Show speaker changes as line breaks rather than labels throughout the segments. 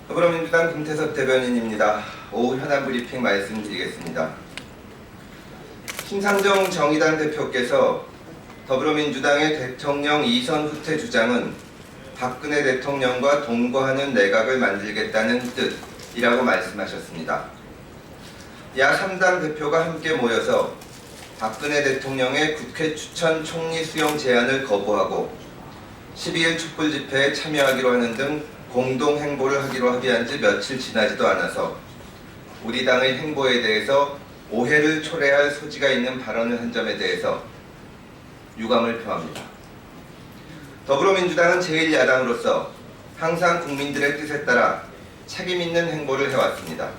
더불어민주당 김태섭 대변인입니다. 오후 현안 브리핑 말씀드리겠습니다. 심상정 정의당 대표께서 더불어민주당의 대통령 2선 후퇴 주장은 박근혜 대통령과 동거하는 내각을 만들겠다는 뜻이라고 말씀하셨습니다. 야 3당 대표가 함께 모여서 박근혜 대통령의 국회 추천 총리 수용 제안을 거부하고 12일 촛불 집회에 참여하기로 하는 등 공동 행보를 하기로 합의한 지 며칠 지나지도 않아서 우리 당의 행보에 대해서 오해를 초래할 소지가 있는 발언을 한 점에 대해서 유감을 표합니다. 더불어민주당은 제1야당으로서 항상 국민들의 뜻에 따라 책임 있는 행보를 해왔습니다.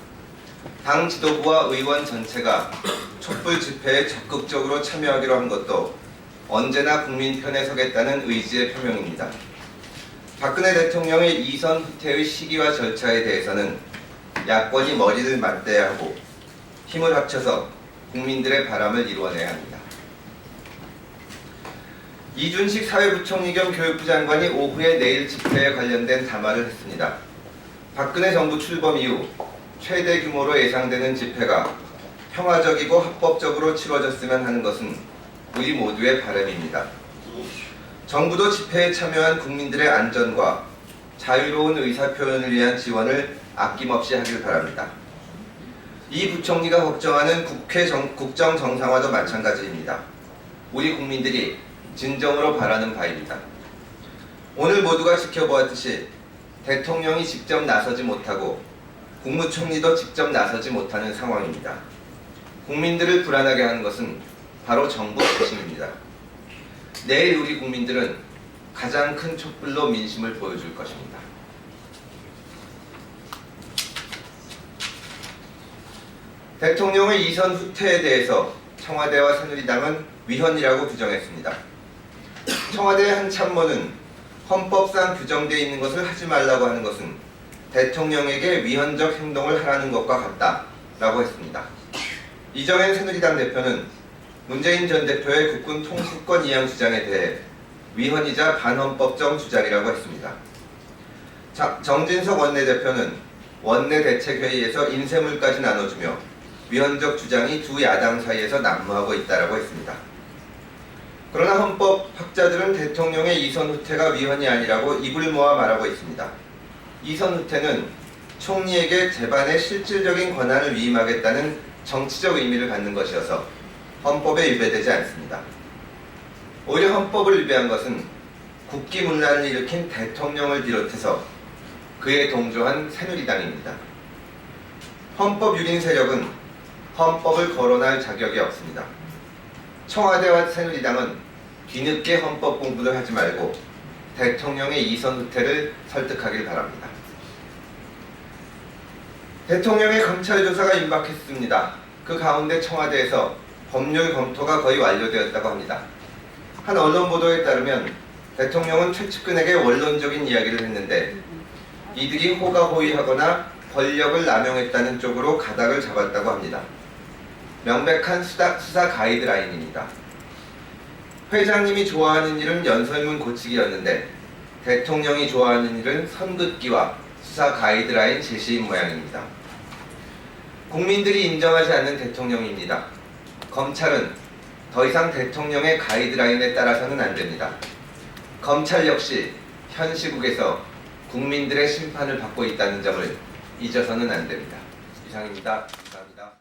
당 지도부와 의원 전체가 촛불 집회에 적극적으로 참여하기로 한 것도 언제나 국민 편에 서겠다는 의지의 표명입니다. 박근혜 대통령의 2선 후퇴의 시기와 절차에 대해서는 야권이 머리를 맞대야 하고 힘을 합쳐서 국민들의 바람을 이루어내야 합니다. 이준식 사회부총리 겸 교육부 장관이 오후에 내일 집회에 관련된 담화를 했습니다. 박근혜 정부 출범 이후 최대 규모로 예상되는 집회가 평화적이고 합법적으로 치러졌으면 하는 것은 우리 모두의 바람입니다. 정부도 집회에 참여한 국민들의 안전과 자유로운 의사표현을 위한 지원을 아낌없이 하길 바랍니다. 이 부총리가 걱정하는 국회 국정 정상화도 마찬가지입니다. 우리 국민들이 진정으로 바라는 바입니다. 오늘 모두가 지켜보았듯이 대통령이 직접 나서지 못하고 국무총리도 직접 나서지 못하는 상황입니다. 국민들을 불안하게 하는 것은 바로 정부 부심입니다. 내일 우리 국민들은 가장 큰 촛불로 민심을 보여줄 것입니다. 대통령의 2선 후퇴에 대해서 청와대와 새누리당은 위헌이라고 규정했습니다. 청와대의 한 참모는 헌법상 규정되어 있는 것을 하지 말라고 하는 것은 대통령에게 위헌적 행동을 하라는 것과 같다라고 했습니다. 이정현 새누리당 대표는 문재인 전 대표의 국군 통수권 이양 주장에 대해 위헌이자 반헌법적 주장이라고 했습니다. 정진석 원내대표는 원내대책회의에서 인쇄물까지 나눠주며 위헌적 주장이 두 야당 사이에서 난무하고 있다고 했습니다. 그러나 헌법학자들은 대통령의 2선 후퇴가 위헌이 아니라고 입을 모아 말하고 있습니다. 2선 후퇴는 총리에게 재반의 실질적인 권한을 위임하겠다는 정치적 의미를 갖는 것이어서 헌법에 위배되지 않습니다. 오히려 헌법을 위배한 것은 국기문란을 일으킨 대통령을 비롯해서 그에 동조한 새누리당입니다. 헌법 유린 세력은 헌법을 거론할 자격이 없습니다. 청와대와 새누리당은 뒤늦게 헌법 공부를 하지 말고 대통령의 2선 후퇴를 설득하길 바랍니다. 대통령의 검찰 조사가 임박했습니다. 그 가운데 청와대에서 법률 검토가 거의 완료되었다고 합니다. 한 언론 보도에 따르면 대통령은 최측근에게 원론적인 이야기를 했는데 이들이 호가호위하거나 권력을 남용했다는 쪽으로 가닥을 잡았다고 합니다. 명백한 수사 가이드라인입니다. 회장님이 좋아하는 일은 연설문 고치기였는데 대통령이 좋아하는 일은 선긋기와 수사 가이드라인 제시인 모양입니다. 국민들이 인정하지 않는 대통령입니다. 검찰은 더 이상 대통령의 가이드라인에 따라서는 안 됩니다. 검찰 역시 현 시국에서 국민들의 심판을 받고 있다는 점을 잊어서는 안 됩니다. 이상입니다. 감사합니다.